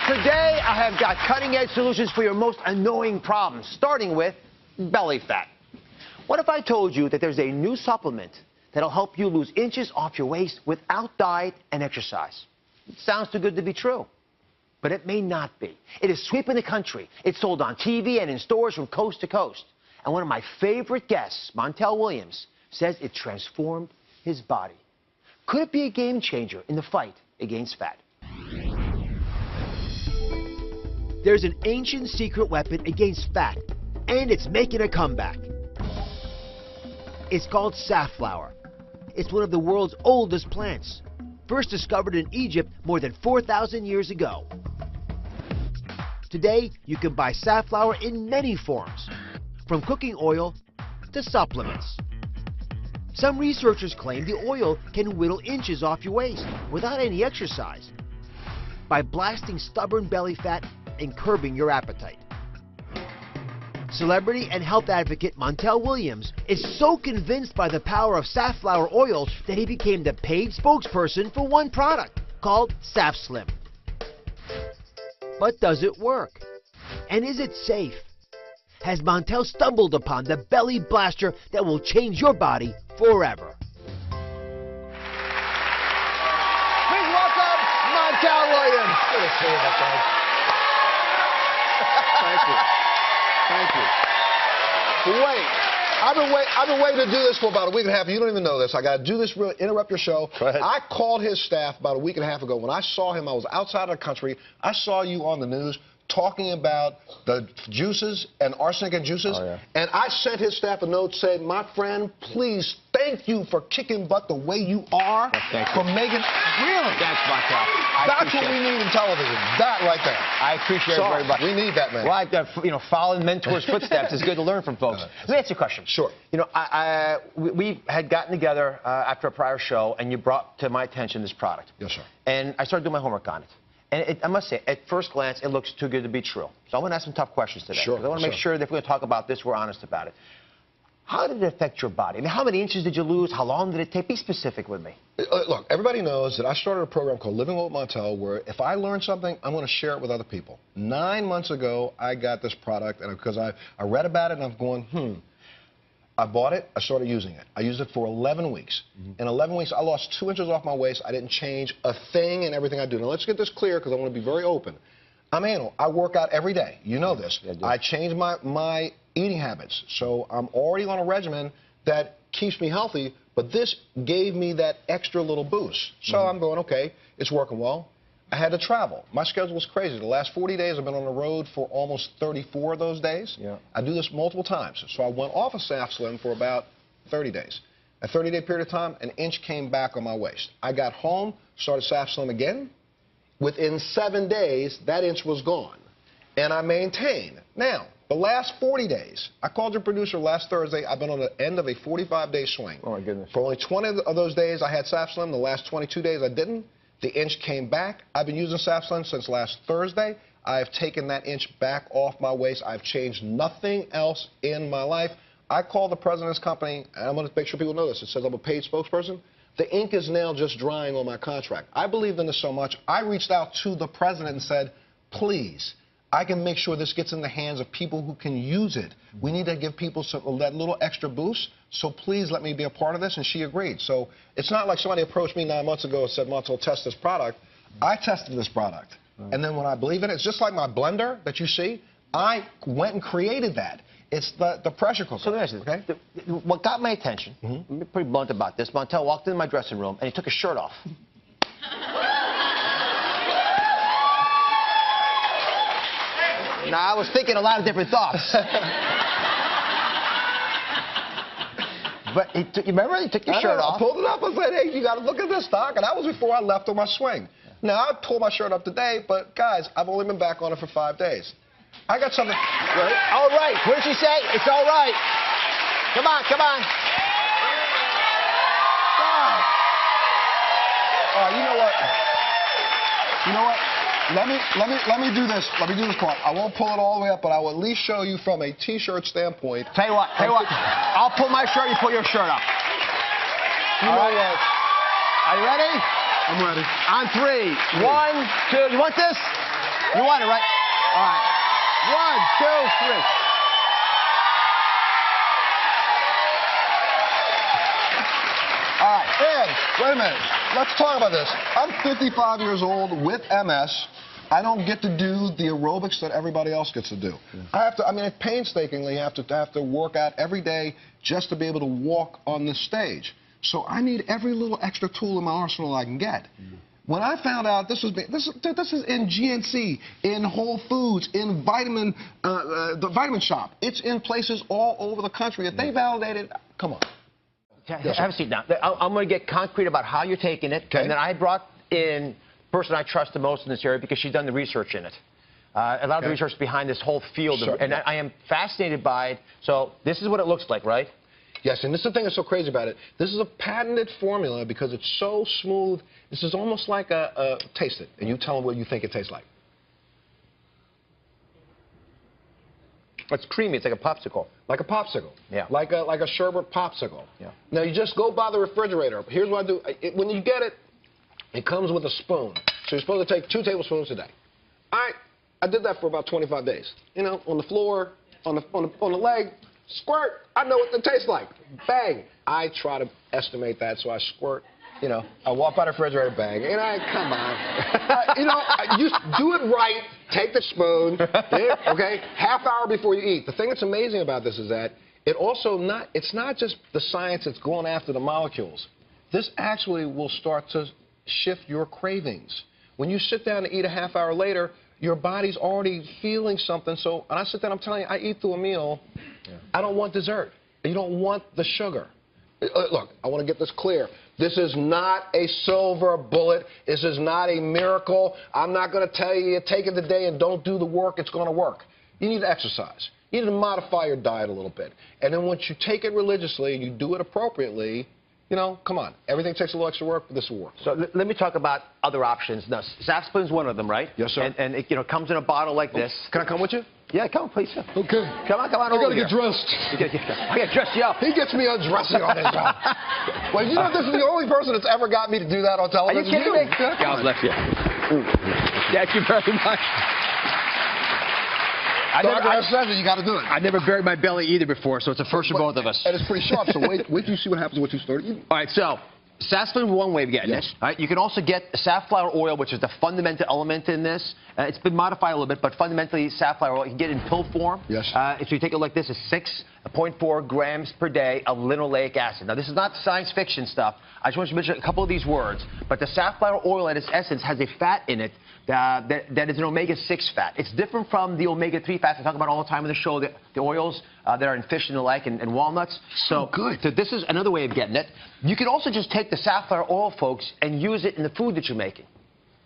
Today, I have got cutting-edge solutions for your most annoying problems, starting with belly fat. What if I told you that there's a new supplement that'll help you lose inches off your waist without diet and exercise? It sounds too good to be true, but it may not be. It is sweeping the country. It's sold on TV and in stores from coast to coast. And one of my favorite guests, Montel Williams, says it transformed his body. Could it be a game changer in the fight against fat? There's an ancient secret weapon against fat, and it's making a comeback. It's called safflower. It's one of the world's oldest plants, first discovered in Egypt more than 4,000 years ago. Today, you can buy safflower in many forms, from cooking oil to supplements. Some researchers claim the oil can whittle inches off your waist without any exercise by blasting stubborn belly fat and curbing your appetite. Celebrity and health advocate Montel Williams is so convinced by the power of safflower oil that he became the paid spokesperson for one product called SafSlim. But does it work? And is it safe? Has Montel stumbled upon the belly blaster that will change your body forever? Please welcome Montel Williams. Good to see you, my friend. Thank you. Thank you. I've been waiting to do this for about a week and a half. You don't even know this. I got to do this, interrupt your show. Go ahead. I called his staff about a week and a half ago. When I saw him, I was outside of the country. I saw you on the news talking about the juices and arsenic and juices. Oh, yeah. And I sent his staff a note saying, my friend, please, thank you for kicking butt the way you are. Thank you. For making, really. Thanks, Montel. That's what we need in television. That right there. I appreciate it very much. We need that, man. Well, following mentors' footsteps is good to learn from folks. Let me ask you a question. Sure. You know, we had gotten together after a prior show, and you brought to my attention this product. Yes, sir. And I started doing my homework on it. And I must say, at first glance, it looks too good to be true. So I want to ask some tough questions today. Sure. I want to make sure that if we're going to talk about this, we're honest about it. How did it affect your body? I mean, how many inches did you lose? How long did it take? Be specific with me. Look, everybody knows that I started a program called Living with Montel, where if I learn something, I'm going to share it with other people. 9 months ago, I got this product, and because I read about it, and I'm going, I bought it, I started using it. I used it for 11 weeks. In 11 weeks, I lost 2 inches off my waist. I didn't change a thing in everything I do. Now, let's get this clear, because I want to be very open. I'm anal. I work out every day. You know this. Yeah, I changed my eating habits. So I'm already on a regimen that keeps me healthy, but this gave me that extra little boost. So I'm going, okay, it's working well. I had to travel. My schedule was crazy. The last 40 days, I've been on the road for almost 34 of those days. Yeah. I do this multiple times. So I went off of SafSlim for about 30 days. A 30-day period of time, an inch came back on my waist. I got home, started SafSlim again. Within 7 days, that inch was gone. And I maintained. Now, the last 40 days, I called your producer last Thursday. I've been on the end of a 45-day swing. Oh, my goodness. For only 20 of those days, I had SafSlim. The last 22 days, I didn't. The inch came back. I've been using SafSlim since last Thursday. I've taken that inch back off my waist. I've changed nothing else in my life. I called the president's company, and I'm going to make sure people know this. It says I'm a paid spokesperson. The ink is now just drying on my contract. I believed in this so much, I reached out to the president and said, please, I can make sure this gets in the hands of people who can use it. We need to give people that little extra boost, so please let me be a part of this, and she agreed. So it's not like somebody approached me 9 months ago and said, Montel, test this product. I tested this product, and then when I believe in it, it's just like my blender that you see. I went and created that. It's the pressure cooker. So listen, okay? What got my attention, I'm pretty blunt about this, Montel walked into my dressing room, and he took his shirt off. Now, I was thinking a lot of different thoughts. But you remember, he took your shirt off. I pulled it up and said, hey, you got to look at this, Doc. And that was before I left on my swing. Now, I pulled my shirt up today, but, guys, I've only been back on it for 5 days. I got something. Right? All right. What did she say? It's all right. Come on, come on. You know what? You know what? Let me do this. Let me do this part. I won't pull it all the way up, but I will at least show you from a T-shirt standpoint. Tell you what. I'll pull my shirt. You pull your shirt up. You know what? Are you ready? I'm ready. On 3. 1, 2. You want this? You want it, right? All right. 1, 2, 3. All right, and wait a minute. Let's talk about this. I'm 55 years old with MS. I don't get to do the aerobics that everybody else gets to do. I mean, painstakingly have to work out every day just to be able to walk on this stage. So I need every little extra tool in my arsenal I can get. When I found out this is in GNC, in Whole Foods, in the vitamin shop, it's in places all over the country. If they validated, come on. Have a seat now. I'm going to get concrete about how you're taking it, and then I brought in the person I trust the most in this area because she's done the research in it. A lot of the research behind this whole field, and I am fascinated by it. So this is what it looks like, right? Yes, and this is the thing that's so crazy about it. This is a patented formula because it's so smooth. This is almost like a taste it, and you tell them what you think it tastes like. It's creamy. It's like a popsicle. Like a popsicle. Yeah. Like a sherbet popsicle. Yeah. Now, you just go by the refrigerator. Here's what I do. When you get it, it comes with a spoon. So you're supposed to take 2 tablespoons a day. I did that for about 25 days. You know, on the floor, on the leg, squirt. I know what it tastes like. Bang. I try to estimate that, so I squirt. You know, I walk by the refrigerator, bang, and come on. You know, you do it right. Take the spoon, okay? Half hour before you eat. The thing that's amazing about this is that it's not just the science that's going after the molecules. This actually will start to shift your cravings. When you sit down to eat a half hour later, your body's already feeling something. So when I sit down, I'm telling you, I eat through a meal. I don't want dessert. You don't want the sugar. Look, I want to get this clear. This is not a silver bullet. This is not a miracle. I'm not going to tell you take it today and don't do the work. It's going to work. You need to exercise. You need to modify your diet a little bit. And then once you take it religiously and you do it appropriately, you know, come on. Everything takes a little extra work, but this will work. So let me talk about other options. Now, Safflower is one of them, right? Yes, sir. And it comes in a bottle like this. Can I come with you? Yeah, come on, please. Sir. Okay. Come on I gotta get dressed. I gotta dress you up. He gets me undressing on his job. Well, you know, this is the only person that's ever got me to do that on television. Are you kidding me? God bless you. Thank you very much. Doctor says it, you got to do it. I never buried my belly either before, so it's a first for both of us. And it's pretty sharp, so wait till you see what happens once you start eating. All right, so safflower is one way of getting it. All right, you can also get safflower oil, which is the fundamental element in this. It's been modified a little bit, but fundamentally safflower oil, you can get it in pill form. Yes. If you take it like this, it's 6.4 grams per day of linoleic acid. Now, this is not science fiction stuff. I just want you to mention a couple of these words. But the safflower oil, at its essence, has a fat in it that is an omega-6 fat. It's different from the omega-3 fats I talk about all the time in the show, the oils that are in fish and the like and walnuts. So good. So this is another way of getting it. You can also just take the safflower oil, folks, and use it in the food that you're making.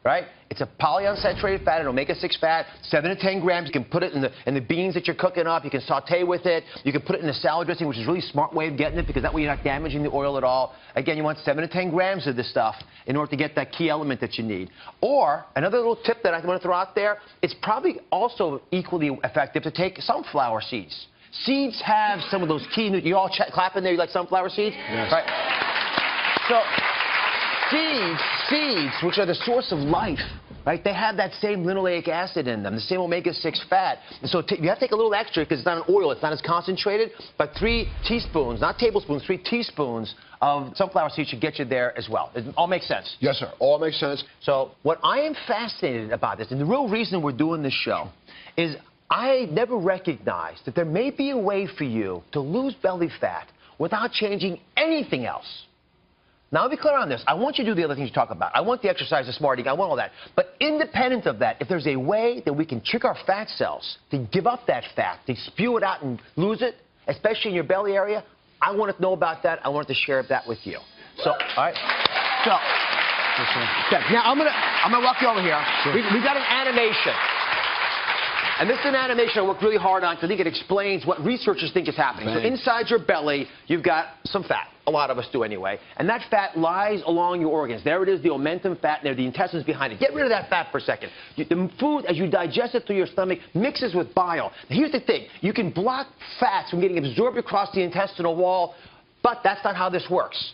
Right? It's a polyunsaturated fat, an omega-6 fat, 7 to 10 grams. You can put it in the beans that you're cooking up. You can saute with it. You can put it in the salad dressing, which is a really smart way of getting it because that way you're not damaging the oil at all. Again, you want 7 to 10 grams of this stuff in order to get that key element that you need. Or another little tip that I want to throw out there, it's probably also equally effective to take sunflower seeds. Seeds have some of those key, you all clapping there, you like sunflower seeds? Yes. Right? So seeds, which are the source of life, right? They have that same linoleic acid in them, the same omega-6 fat. And so you have to take a little extra because it's not an oil, it's not as concentrated, but 3 teaspoons, not tablespoons, 3 teaspoons of sunflower seeds should get you there as well. It all makes sense? Yes, sir. All makes sense. So what I am fascinated about this, and the real reason we're doing this show, is I never recognized that there may be a way for you to lose belly fat without changing anything else. Now, I'll be clear on this. I want you to do the other things you talk about. I want the exercise, the smart eating. I want all that. But independent of that, if there's a way that we can trick our fat cells to give up that fat, to spew it out and lose it, especially in your belly area, I want to know about that. I want to share that with you. So, all right. So, now I'm gonna walk you over here. Sure. We've got an animation. And this is an animation I worked really hard on because I think it explains what researchers think is happening. Right. So inside your belly, you've got some fat. A lot of us do anyway. And that fat lies along your organs. There it is, the omentum fat, and there are the intestines behind it. Get rid of that fat for a second. The food, as you digest it through your stomach, mixes with bile. Now, here's the thing. You can block fats from getting absorbed across the intestinal wall, but that's not how this works.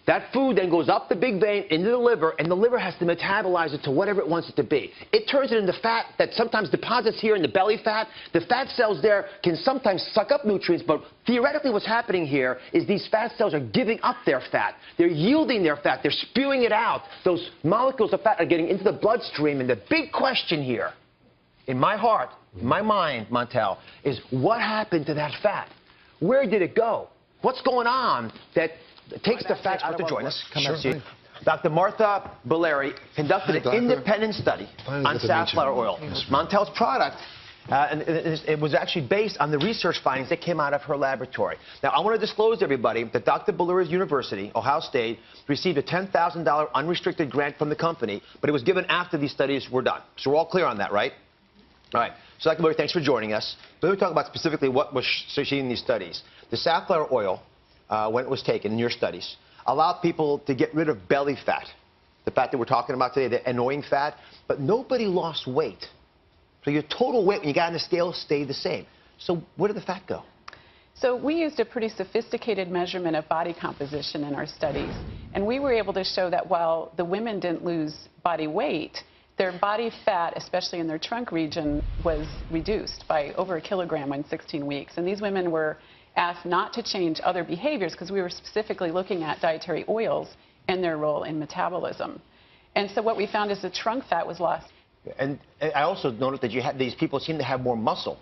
That food then goes up the big vein into the liver, and the liver has to metabolize it to whatever it wants it to be. It turns it into fat that sometimes deposits here in the belly fat. The fat cells there can sometimes suck up nutrients, but theoretically what's happening here is these fat cells are giving up their fat. They're yielding their fat. They're spewing it out. Those molecules of fat are getting into the bloodstream, and the big question here, in my heart, in my mind, Montel, is what happened to that fat? Where did it go? What's going on that takes the fat out to join us? Sure. Dr. Martha Bolleri conducted an independent study on safflower oil. Montel's product, and it was actually based on the research findings that came out of her laboratory. Now, I want to disclose to everybody that Dr. Bolleri's university, Ohio State, received a $10,000 unrestricted grant from the company, but it was given after these studies were done. So we're all clear on that, right? All right. So, Dr. Bolleri, thanks for joining us. But let me talk about specifically what was seen in these studies. The safflower oil, when it was taken in your studies, allowed people to get rid of belly fat, the fat that we're talking about today, the annoying fat, but nobody lost weight. So your total weight when you got on the scale stayed the same. So where did the fat go? So we used a pretty sophisticated measurement of body composition in our studies, and we were able to show that while the women didn't lose body weight, their body fat, especially in their trunk region, was reduced by over 1 kilogram in 16 weeks. And these women were asked not to change other behaviors because we were specifically looking at dietary oils and their role in metabolism. And so what we found is the trunk fat was lost. And I also noticed that you had these people seem to have more muscle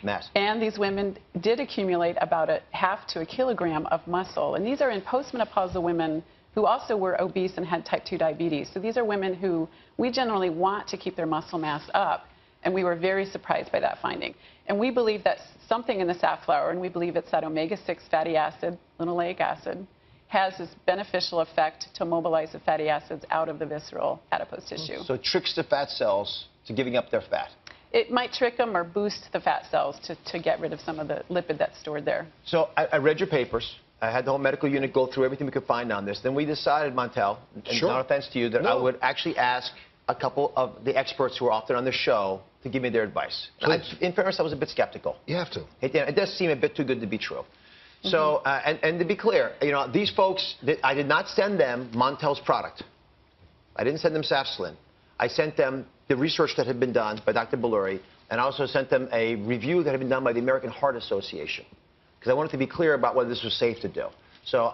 mass. And these women did accumulate about 1/2 to 1 kilogram of muscle. And these are in postmenopausal women who also were obese and had type 2 diabetes. So these are women who we generally want to keep their muscle mass up. And we were very surprised by that finding. And we believe that something in the safflower, and we believe it's that omega-6 fatty acid, linoleic acid, has this beneficial effect to mobilize the fatty acids out of the visceral adipose tissue. So it tricks the fat cells to giving up their fat. It might trick them or boost the fat cells to get rid of some of the lipid that's stored there. So I read your papers. I had the whole medical unit go through everything we could find on this. Then we decided, Montel, and no offense to you, that I would actually ask a couple of the experts who are often on the show to give me their advice. In fairness, I was a bit skeptical. You have to. It does seem a bit too good to be true. So, and to be clear, you know, these folks, I did not send them Montel's product. I didn't send them Safflower. I sent them the research that had been done by Dr. Bolleri, and I also sent them a review that had been done by the American Heart Association, because I wanted to be clear about whether this was safe to do. So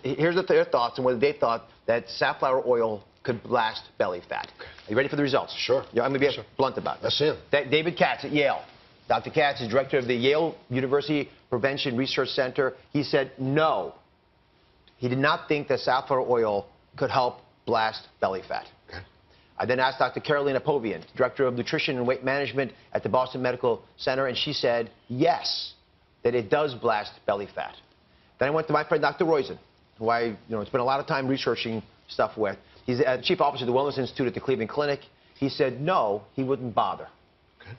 here's their thoughts and whether they thought that safflower oil could blast belly fat. Are you ready for the results? Sure. Yeah, I'm going to be blunt about this. That's him. David Katz at Yale. Dr. Katz is director of the Yale University Prevention Research Center. He said no. He did not think that safflower oil could help blast belly fat. Okay. I then asked Dr. Carolina Povian, director of nutrition and weight management at the Boston Medical Center, and she said yes, that it does blast belly fat. Then I went to my friend Dr. Roizen, who I spent a lot of time researching stuff with. He's the chief officer of the Wellness Institute at the Cleveland Clinic. He said no, he wouldn't bother. Okay.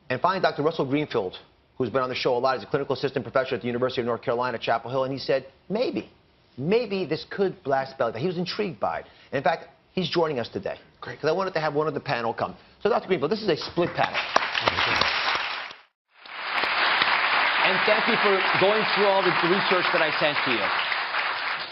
And finally, Dr. Russell Greenfield, who's been on the show a lot, he's a clinical assistant professor at the University of North Carolina, Chapel Hill, and he said maybe this could blast belly fat. He was intrigued by it. And in fact, he's joining us today. Great. Because I wanted to have one of the panel come. So, Dr. Greenfield, this is a split panel. And thank you for going through all the research that I sent to you.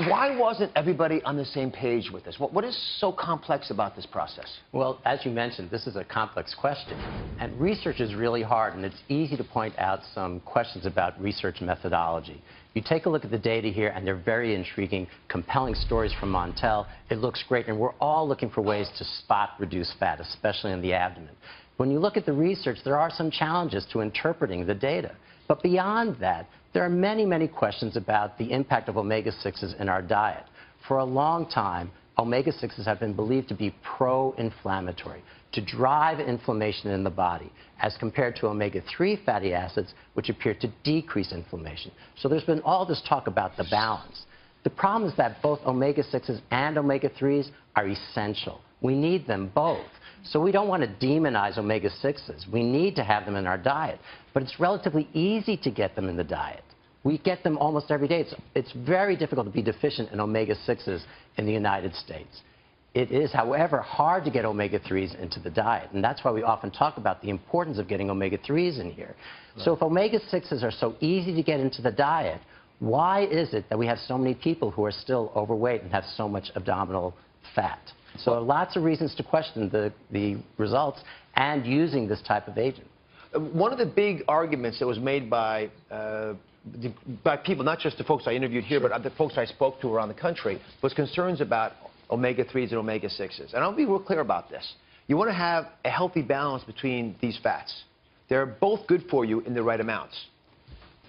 Why wasn't everybody on the same page with this? What is so complex about this process? Well, as you mentioned, this is a complex question. And research is really hard, and it's easy to point out some questions about research methodology. You take a look at the data here, and they're very intriguing, compelling stories from Montel. It looks great, and we're all looking for ways to spot reduced fat, especially in the abdomen. When you look at the research, there are some challenges to interpreting the data. But beyond that, there are many, many questions about the impact of omega-6s in our diet. For a long time, omega-6s have been believed to be pro-inflammatory, to drive inflammation in the body, as compared to omega-3 fatty acids, which appear to decrease inflammation. So there's been all this talk about the balance. The problem is that both omega-6s and omega-3s are essential. We need them both. So we don't want to demonize omega-6s. We need to have them in our diet. But it's relatively easy to get them in the diet. We get them almost every day. It's very difficult to be deficient in omega-6s in the United States. It is, however, hard to get omega-3s into the diet. And that's why we often talk about the importance of getting omega-3s in here. Right. So if omega-6s are so easy to get into the diet, Why is it that we have so many people who are still overweight and have so much abdominal fat? So lots of reasons to question the results and using this type of agent. One of the big arguments that was made by people, not just the folks I interviewed here, but the folks I spoke to around the country, was concerns about omega-3s and omega-6s. And I'll be real clear about this. You want to have a healthy balance between these fats. They're both good for you in the right amounts.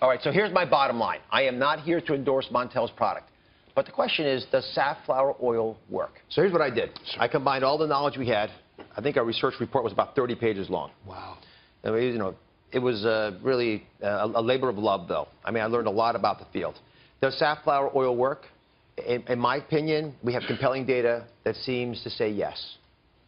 All right, so here's my bottom line. I am not here to endorse Montel's product. But the question is, does safflower oil work? So here's what I did. I combined all the knowledge we had. I think our research report was about 30 pages long. Wow. You know, it was really a labor of love, though. I mean, I learned a lot about the field. Does safflower oil work? In my opinion, we have compelling data that seems to say yes,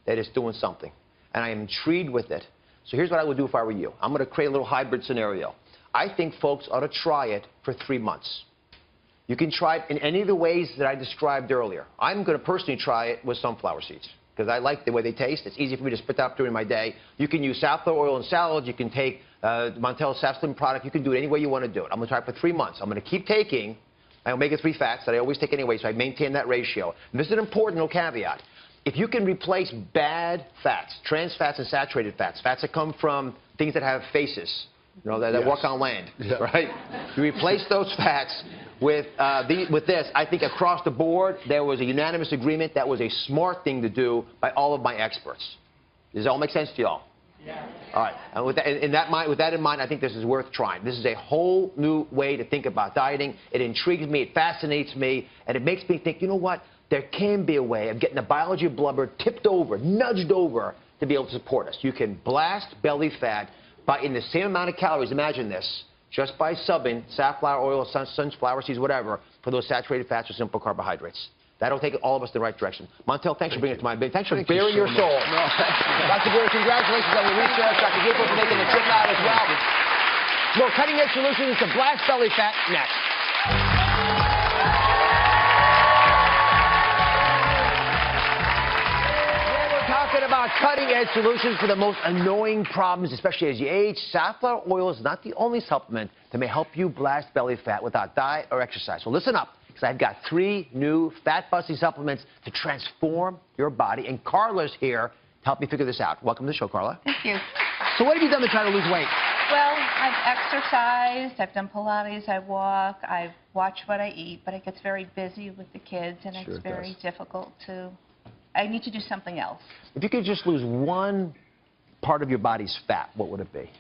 that it's doing something. And I am intrigued with it. So here's what I would do if I were you. I'm going to create a little hybrid scenario. I think folks ought to try it for 3 months. You can try it in any of the ways that I described earlier. I'm going to personally try it with sunflower seeds because I like the way they taste. It's easy for me to spit that up during my day. You can use safflower oil in salads. You can take Montel's Safflower product. You can do it any way you want to do it. I'm going to try it for 3 months. I'm going to keep taking my omega-3 fats that I always take anyway, so I maintain that ratio. And this is an important little caveat. If you can replace bad fats, trans fats and saturated fats, fats that come from things that have faces, you know, that walk on land, right? You replace those fats with this. I think across the board, there was a unanimous agreement that was a smart thing to do by all of my experts. Does it all make sense to y'all? Yeah. All right. And with that in mind, I think this is worth trying. This is a whole new way to think about dieting. It intrigues me. It fascinates me. And it makes me think, you know what? There can be a way of getting the biology of blubber tipped over, nudged over, to be able to support us. You can blast belly fat by in the same amount of calories, imagine this, just by subbing safflower oil, sunflower seeds, whatever, for those saturated fats or simple carbohydrates. That'll take all of us in the right direction. Montel, thanks for bringing it to my big. Thanks for bearing your soul. Dr. Gary, congratulations on your research. Dr. Gipple for making the trip out as well. More cutting-edge solutions to blast belly fat next. Talking about cutting-edge solutions for the most annoying problems, especially as you age. Safflower oil is not the only supplement that may help you blast belly fat without diet or exercise. So listen up, because I've got 3 new fat-busting supplements to transform your body. And Carla's here to help me figure this out. Welcome to the show, Carla. Thank you. So what have you done to try to lose weight? Well, I've exercised, I've done Pilates, I walk, I watch what I eat, but it gets very busy with the kids, and it's very difficult to... I need to do something else. If you could just lose one part of your body's fat, what would it be?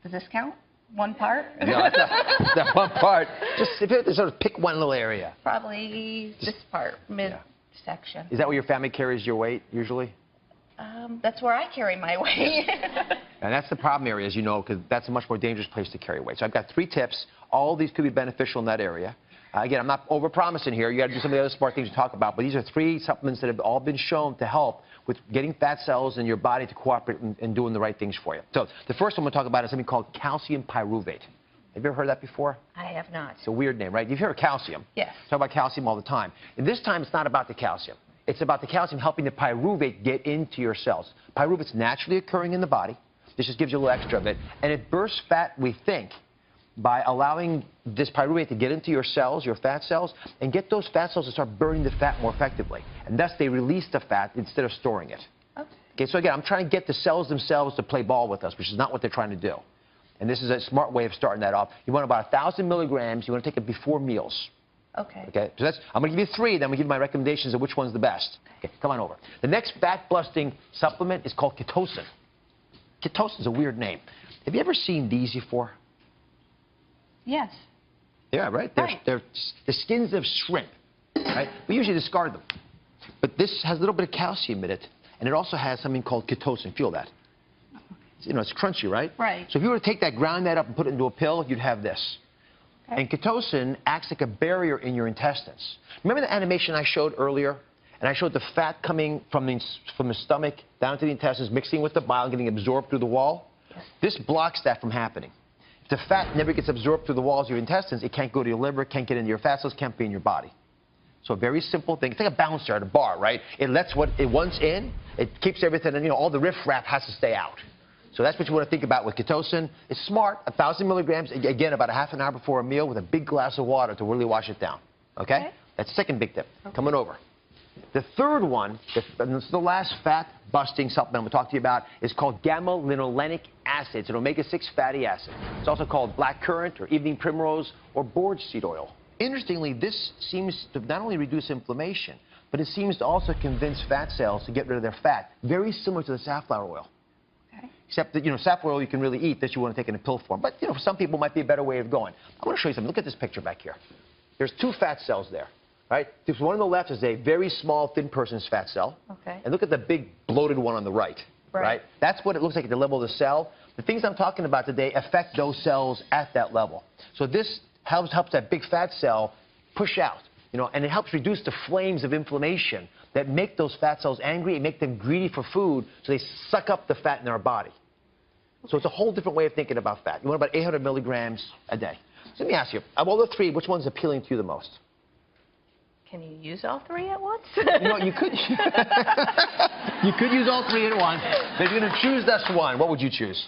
Does this count? One part? No, it's not one part. Just if you had to sort of pick one little area. Probably this part, midsection. Is that where your family carries your weight, usually? That's where I carry my weight. And that's the problem area, as you know, because that's a much more dangerous place to carry weight. So I've got 3 tips. All of these could be beneficial in that area. Again, I'm not over-promising here. You got to do some of the other smart things to talk about. But these are 3 supplements that have all been shown to help with getting fat cells in your body to cooperate and doing the right things for you. So the first one we'll talk about is something called calcium pyruvate. Have you ever heard that before? I have not. It's a weird name, right? You've heard of calcium. Yes. Talk about calcium all the time. And this time, it's not about the calcium. It's about the calcium helping the pyruvate get into your cells. Pyruvate's naturally occurring in the body. This just gives you a little extra of it. And it bursts fat, we think, by allowing this pyruvate to get into your cells, your fat cells, and get those fat cells to start burning the fat more effectively. And thus, they release the fat instead of storing it. Okay, so again, I'm trying to get the cells themselves to play ball with us, which is not what they're trying to do. And this is a smart way of starting that off. You want about 1,000 milligrams. You want to take it before meals. Okay. Okay, so I'm going to give you 3, then I'm going to give you my recommendations of which one's the best. Okay, come on over. The next fat-busting supplement is called Pitocin. Pitocin is a weird name. Have you ever seen these before? Yes. Yeah, right? They're the skins of shrimp, right? We usually discard them. But this has a little bit of calcium in it, and it also has something called Pitocin. Feel that? You know, it's crunchy, right? Right. So if you were to take that, ground that up, and put it into a pill, you'd have this. Okay. And Pitocin acts like a barrier in your intestines. Remember the animation I showed earlier? And I showed the fat coming from the stomach down to the intestines, mixing with the bile, getting absorbed through the wall? Yes. This blocks that from happening. If the fat never gets absorbed through the walls of your intestines, it can't go to your liver, can't get into your fat cells, can't be in your body. So a very simple thing. It's like a bouncer at a bar, right? It lets what it wants in. It keeps everything, and you know, all the riffraff has to stay out. So that's what you want to think about with Pitocin. It's smart, 1,000 milligrams, again, about a half an hour before a meal with a big glass of water to really wash it down. Okay? That's the second big tip. Coming over. The third one, and this is the last fat-busting supplement we'll talk to you about, is called gamma-linolenic acid. It's an omega-6 fatty acid. It's also called blackcurrant or evening primrose or borage seed oil. Interestingly, this seems to not only reduce inflammation, but it seems to also convince fat cells to get rid of their fat, very similar to the safflower oil. Except that, safflower oil you can really eat. This you want to take in a pill form. But, for some people, it might be a better way of going. I want to show you something. Look at this picture back here. There's 2 fat cells there. Right? This one on the left is a very small, thin person's fat cell. Okay. And look at the big, bloated one on the right. Right? That's what it looks like at the level of the cell. The things I'm talking about today affect those cells at that level. So this helps that big fat cell push out, and it helps reduce the flames of inflammation that make those fat cells angry and make them greedy for food, so they suck up the fat in our body. So it's a whole different way of thinking about fat. You want about 800 milligrams a day. So let me ask you, of all the 3, which one's appealing to you the most? Can you use all 3 at once? You could. You could use all 3 at once. But if you're going to choose just one, what would you choose?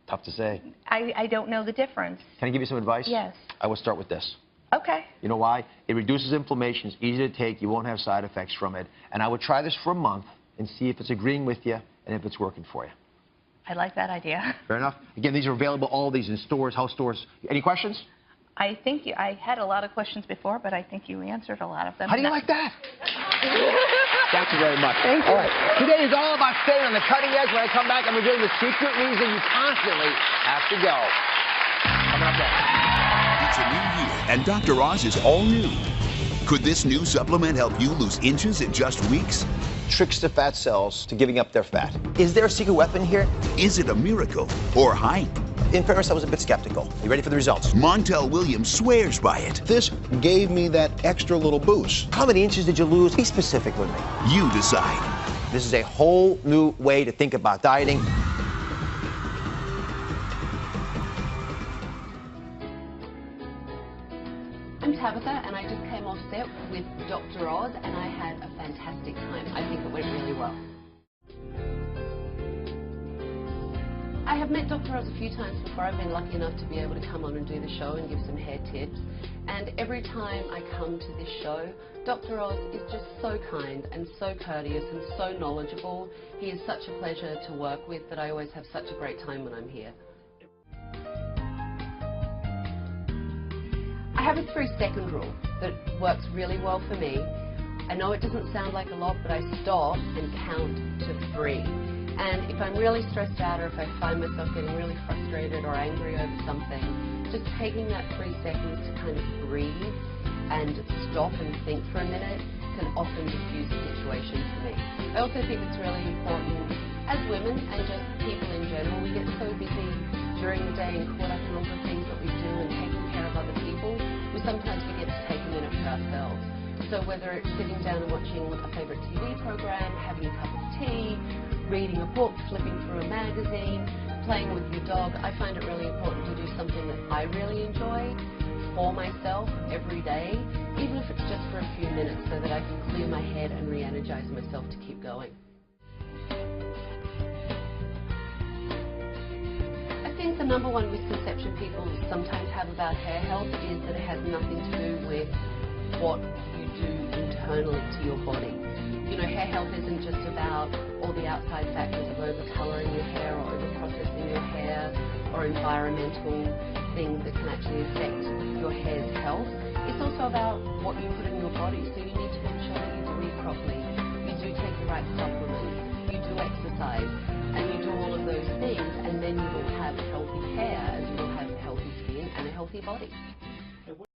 Tough to say. I don't know the difference. Can I give you some advice? Yes. I would start with this. Okay. You know why? It reduces inflammation. It's easy to take. You won't have side effects from it. And I would try this for a month and see if it's agreeing with you and if it's working for you. I like that idea. Fair enough. Again, these are available, all these in stores, house stores. Any questions? I think I had a lot of questions before, but I think you answered a lot of them. How do you like that? Thank you very much. Thank you. All right. Today is all about staying on the cutting edge. When I come back, I'm revealing the secret reason you constantly have to go. Coming up next. It's a new year, and Dr. Oz is all new. Could this new supplement help you lose inches in just weeks? Tricks the fat cells to giving up their fat. Is there a secret weapon here? Is it a miracle or hype? In fairness, I was a bit skeptical. Are you ready for the results? Montel Williams swears by it. This gave me that extra little boost. How many inches did you lose? Be specific with me. You decide. This is a whole new way to think about dieting. I'm Tabitha, and I just came off set with Dr. Oz, and I had a fantastic time. I think it went really well. I have met Dr. Oz a few times before. I've been lucky enough to be able to come on and do the show and give some hair tips. And every time I come to this show, Dr. Oz is just so kind and so courteous and so knowledgeable. He is such a pleasure to work with that I always have such a great time when I'm here. I have a 3-second rule that works really well for me. I know it doesn't sound like a lot, but I stop and count to 3. And if I'm really stressed out or if I find myself getting really frustrated or angry over something, just taking that 3 seconds to kind of breathe and stop and think for a minute can often diffuse a situation for me. I also think it's really important as women and just people in general. We get so busy during the day and caught up in all the things that we do and taking care of other people, we sometimes forget to take a minute for ourselves. So whether it's sitting down and watching a favourite TV program, having a cup of tea, reading a book, flipping through a magazine, playing with your dog, I find it really important to do something that I really enjoy for myself every day, even if it's just for a few minutes, so that I can clear my head and re-energize myself to keep going. I think the number one misconception people sometimes have about hair health is that it has nothing to do with what you do internally to your body. Hair health isn't just about all the outside factors of over-colouring your hair or over-processing your hair or environmental things that can actually affect your hair's health. It's also about what you put in your body, so you need to make sure that you do eat properly, you do take the right supplements, you do exercise, and you do all of those things, and then you will have healthy hair, and you will have healthy skin and a healthy body.